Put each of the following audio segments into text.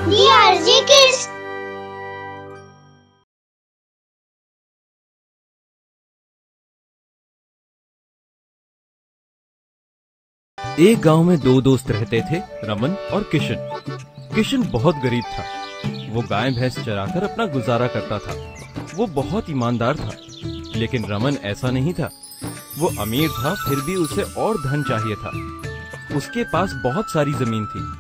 DRG Kids। एक गांव में दो दोस्त रहते थे, रमन और किशन। किशन बहुत गरीब था। वो गाय भैंस चराकर अपना गुजारा करता था। वो बहुत ईमानदार था। लेकिन रमन ऐसा नहीं था। वो अमीर था, फिर भी उसे और धन चाहिए था। उसके पास बहुत सारी जमीन थी,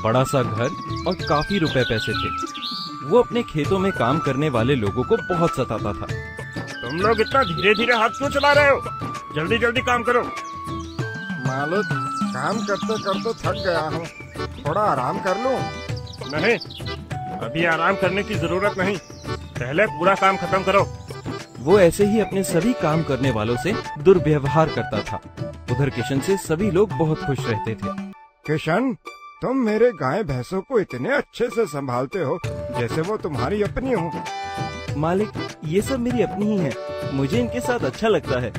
बड़ा सा घर और काफी रुपए पैसे थे। वो अपने खेतों में काम करने वाले लोगों को बहुत सताता था। तुम लोग इतना धीरे धीरे हाथ क्यों चला रहे हो? जल्दी जल्दी काम करो। मालिक, काम करते करते थक गया हूँ, थोड़ा आराम कर लूँ। नहीं, अभी आराम करने की जरूरत नहीं, पहले पूरा काम खत्म करो। वो ऐसे ही अपने सभी काम करने वालों से दुर्व्यवहार करता था। उधर किशन से सभी लोग बहुत खुश रहते थे। किशन, तुम मेरे गाय भैंसों को इतने अच्छे से संभालते हो जैसे वो तुम्हारी अपनी हो। मालिक, ये सब मेरी अपनी ही है। मुझे इनके साथ अच्छा लगता है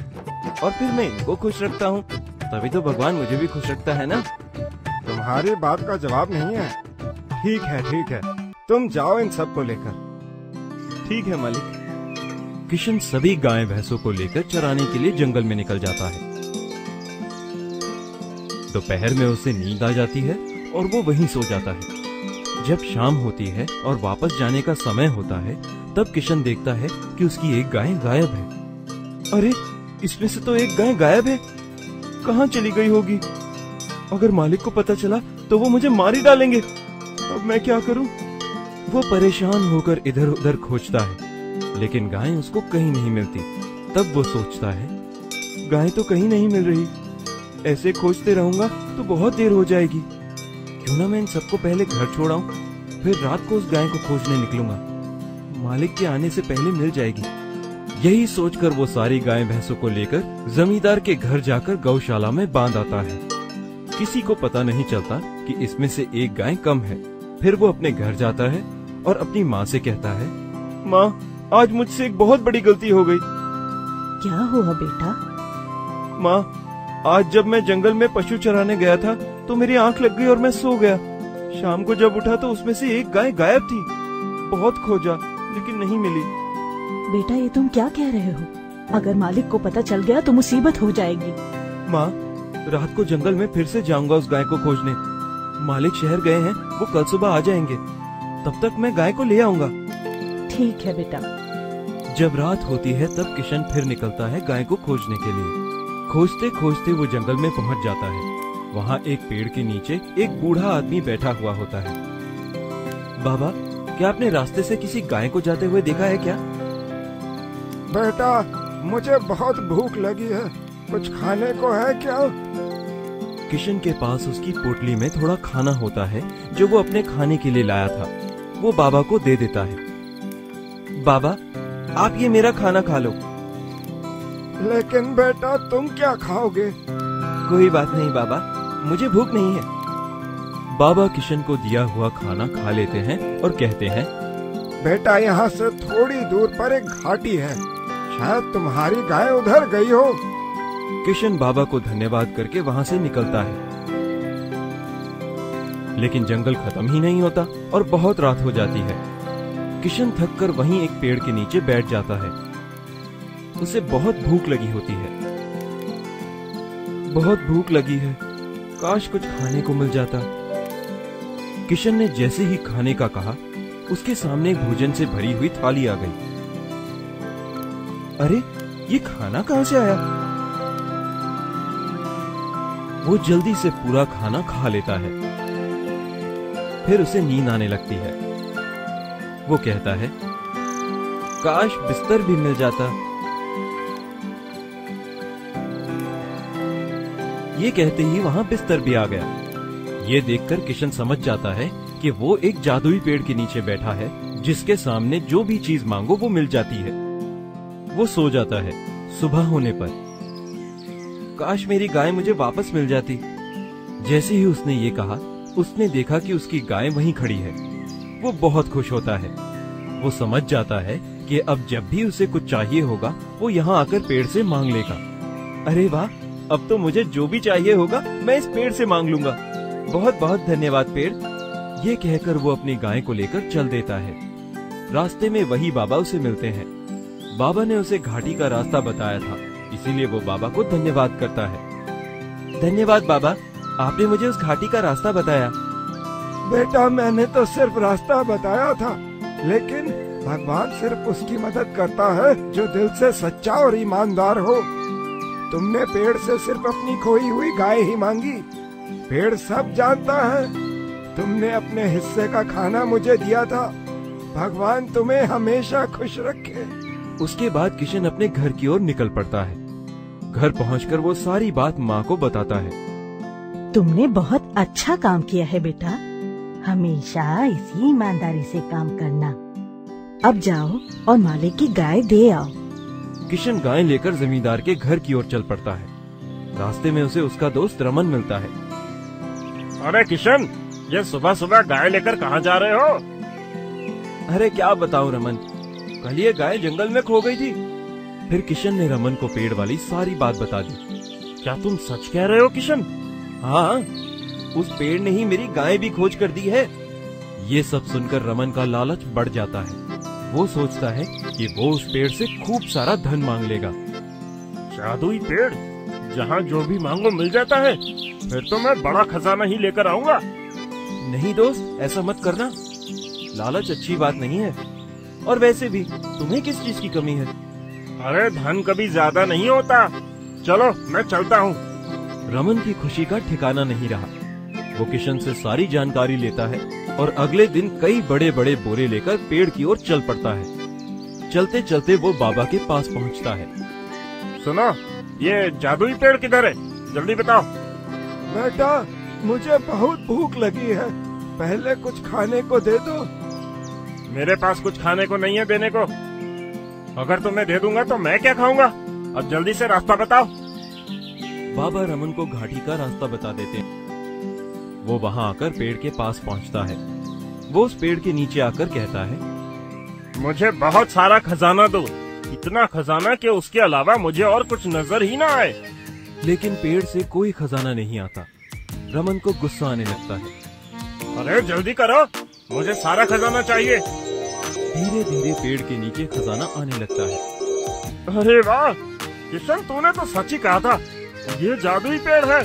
और फिर मैं इनको खुश रखता हूँ, तभी तो भगवान मुझे भी खुश रखता है ना। तुम्हारी बात का जवाब नहीं है। ठीक है, तुम जाओ इन सब को लेकर। ठीक है मालिक। किशन सभी गाय भैंसों को लेकर चराने के लिए जंगल में निकल जाता है। दोपहर में उसे नींद आ जाती है और वो वहीं सो जाता है। जब शाम होती है और वापस जाने का समय होता है, तब किशन देखता है कि उसकी एक गाय गायब है। अरे, इसमें से तो एक गाय गायब है। कहाँ चली गई होगी? अगर मालिक को पता चला तो वो मुझे मार ही डालेंगे। अब मैं क्या करूं? वो परेशान होकर इधर उधर खोजता है, लेकिन गाय उसको कहीं नहीं मिलती। तब वो सोचता है, गाय तो कहीं नहीं मिल रही। ऐसे खोजते रहूंगा तो बहुत देर हो जाएगी। क्यों ना मैं इन सबको पहले घर छोड़ाऊं, फिर रात को उस गाय को खोजने निकलूंगा। मालिक के आने से पहले मिल जाएगी। यही सोचकर वो सारी गाय भैंसों को लेकर जमींदार के घर जाकर गौशाला में बांध आता है। किसी को पता नहीं चलता कि इसमें से एक गाय कम है। फिर वो अपने घर जाता है और अपनी माँ से कहता है, माँ, आज मुझसे एक बहुत बड़ी गलती हो गई। क्या हुआ बेटा? माँ, आज जब मैं जंगल में पशु चराने गया था तो मेरी आंख लग गई और मैं सो गया। शाम को जब उठा तो उसमें से एक गाय गायब थी। बहुत खोजा लेकिन नहीं मिली। बेटा, ये तुम क्या कह रहे हो? अगर मालिक को पता चल गया तो मुसीबत हो जाएगी। माँ, रात को जंगल में फिर से जाऊंगा उस गाय को खोजने। मालिक शहर गए हैं, वो कल सुबह आ जाएंगे। तब तक मैं गाय को ले आऊंगा। ठीक है बेटा। जब रात होती है तब किशन फिर निकलता है गाय को खोजने के लिए। खोजते खोजते वो जंगल में पहुंच जाता है। वहाँ एक पेड़ के नीचे एक बूढ़ा आदमी बैठा हुआ होता है। बाबा, क्या आपने रास्ते से किसी गाय को जाते हुए देखा है क्या? बेटा, मुझे बहुत भूख लगी है, कुछ खाने को है क्या? किशन के पास उसकी पोटली में थोड़ा खाना होता है जो वो अपने खाने के लिए लाया था। वो बाबा को दे देता है। बाबा, आप ये मेरा खाना खा लो। लेकिन बेटा, तुम क्या खाओगे? कोई बात नहीं बाबा, मुझे भूख नहीं है। बाबा किशन को दिया हुआ खाना खा लेते हैं और कहते हैं, बेटा, यहाँ से थोड़ी दूर पर एक घाटी है, शायद तुम्हारी गाय उधर गई हो। किशन बाबा को धन्यवाद करके वहाँ से निकलता है। लेकिन जंगल खत्म ही नहीं होता और बहुत रात हो जाती है। किशन थक कर वहीं एक पेड़ के नीचे बैठ जाता है। उसे बहुत भूख लगी होती है। बहुत भूख लगी है, काश कुछ खाने को मिल जाता। किशन ने जैसे ही खाने का कहा, उसके सामने भोजन से भरी हुई थाली आ गई। अरे, ये खाना कहाँ से आया? वो जल्दी से पूरा खाना खा लेता है। फिर उसे नींद आने लगती है। वो कहता है, काश बिस्तर भी मिल जाता। ये कहते ही वहां बिस्तर भी आ गया। ये देखकर किशन समझ जाता है कि वो एक जादुई पेड़ के नीचे बैठा है, जिसके सामने जो भी चीज मांगो वो मिल जाती है। वो सो जाता है। सुबह होने पर, काश मेरी गाय मुझे वापस मिल जाती। जैसे ही उसने ये कहा, उसने देखा कि उसकी गाय वहीं खड़ी है। वो बहुत खुश होता है। वो समझ जाता है कि अब जब भी उसे कुछ चाहिए होगा, वो यहाँ आकर पेड़ से मांग लेगा। अरे वाह, अब तो मुझे जो भी चाहिए होगा मैं इस पेड़ से मांग लूंगा। बहुत बहुत धन्यवाद पेड़। ये कहकर वो अपनी गाय को लेकर चल देता है। रास्ते में वही बाबा उसे मिलते हैं। बाबा ने उसे घाटी का रास्ता बताया था, इसीलिए वो बाबा को धन्यवाद करता है। धन्यवाद बाबा, आपने मुझे उस घाटी का रास्ता बताया। बेटा, मैंने तो सिर्फ रास्ता बताया था, लेकिन भगवान सिर्फ उसकी मदद करता है जो दिल से सच्चा और ईमानदार हो। तुमने पेड़ से सिर्फ अपनी खोई हुई गाय ही मांगी। पेड़ सब जानता है। तुमने अपने हिस्से का खाना मुझे दिया था। भगवान तुम्हें हमेशा खुश रखे। उसके बाद किशन अपने घर की ओर निकल पड़ता है। घर पहुंचकर वो सारी बात माँ को बताता है। तुमने बहुत अच्छा काम किया है बेटा, हमेशा इसी ईमानदारी से काम करना। अब जाओ और मालिक की गाय दे आओ। किशन गाय लेकर जमींदार के घर की ओर चल पड़ता है। रास्ते में उसे उसका दोस्त रमन मिलता है। अरे किशन, ये सुबह सुबह गाय लेकर कहाँ जा रहे हो? अरे क्या बताऊं रमन, कल ये गाय जंगल में खो गई थी। फिर किशन ने रमन को पेड़ वाली सारी बात बता दी। क्या तुम सच कह रहे हो किशन? हाँ, उस पेड़ ने ही मेरी गाय भी खोज कर दी है। ये सब सुनकर रमन का लालच बढ़ जाता है। वो सोचता है कि वो उस पेड़ से खूब सारा धन मांग लेगा। जादुई पेड़ जहाँ जो भी मांगो मिल जाता है, फिर तो मैं बड़ा खजाना ही लेकर आऊंगा। नहीं दोस्त, ऐसा मत करना। लालच अच्छी बात नहीं है, और वैसे भी तुम्हें किस चीज की कमी है? अरे धन कभी ज्यादा नहीं होता। चलो मैं चलता हूँ। रमन की खुशी का ठिकाना नहीं रहा। वो किशन से सारी जानकारी लेता है और अगले दिन कई बड़े बड़े बोरे लेकर पेड़ की ओर चल पड़ता है। चलते चलते वो बाबा के पास पहुंचता है। सुनो, ये जादुई पेड़ किधर है? जल्दी बताओ। बेटा, मुझे बहुत भूख लगी है, पहले कुछ खाने को दे दो। मेरे पास कुछ खाने को नहीं है देने को। अगर तुम्हें दे दूंगा तो मैं क्या खाऊंगा? अब जल्दी से रास्ता बताओ। बाबा रमन को घाटी का रास्ता बता देते हैं। वो वहाँ आकर पेड़ के पास पहुँचता है। वो उस पेड़ के नीचे आकर कहता है, मुझे बहुत सारा खजाना दो, इतना खजाना कि उसके अलावा मुझे और कुछ नजर ही ना आए। लेकिन पेड़ से कोई खजाना नहीं आता। रमन को गुस्सा आने लगता है। अरे जल्दी करो, मुझे सारा खजाना चाहिए। धीरे धीरे पेड़ के नीचे खजाना आने लगता है। अरे वाह किशन, तूने तो सच ही कहा था, ये जादुई पेड़ है।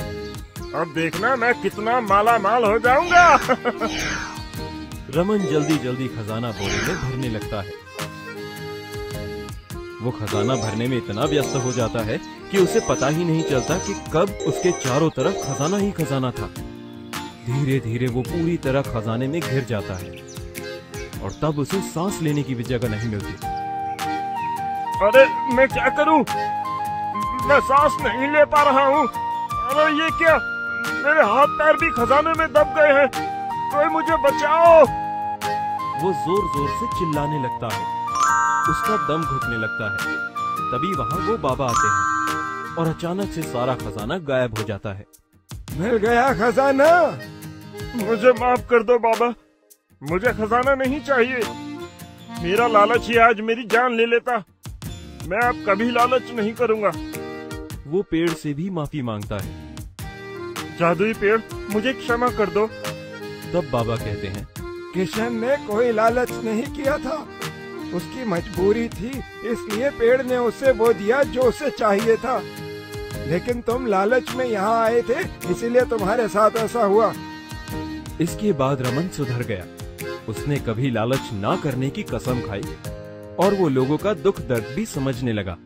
अब देखना मैं कितना माला माल हो जाऊंगा। रमन जल्दी जल्दी खजाना बोरे में भरने लगता है। वो खजाना भरने में इतना व्यस्त हो जाता है कि उसे पता ही नहीं चलता कि कब उसके चारों तरफ खजाना ही खजाना था। धीरे धीरे वो पूरी तरह खजाने में घिर जाता है और तब उसे सांस लेने की भी जगह नहीं मिलती। अरे मैं क्या करूं? मैं सांस नहीं ले पा रहा हूं। अरे ये क्या, मेरे हाथ पैर भी खजाने में दब गए हैं। कोई मुझे बचाओ। वो जोर जोर से चिल्लाने लगता है। उसका दम घुटने लगता है। तभी वहाँ वो बाबा आते हैं और अचानक से सारा खजाना गायब हो जाता है। मिल गया खजाना। मुझे माफ कर दो बाबा, मुझे खजाना नहीं चाहिए। मेरा लालच ही आज मेरी जान ले लेता। मैं अब कभी लालच नहीं करूंगा। वो पेड़ से भी माफी मांगता है। जादुई पेड़, मुझे क्षमा कर दो। तब बाबा कहते हैं, किशन ने कोई लालच नहीं किया था, उसकी मजबूरी थी, इसलिए पेड़ ने उसे वो दिया जो उसे चाहिए था। लेकिन तुम लालच में यहाँ आए थे, इसीलिए तुम्हारे साथ ऐसा हुआ। इसके बाद रमन सुधर गया। उसने कभी लालच ना करने की कसम खाई और वो लोगों का दुख दर्द भी समझने लगा।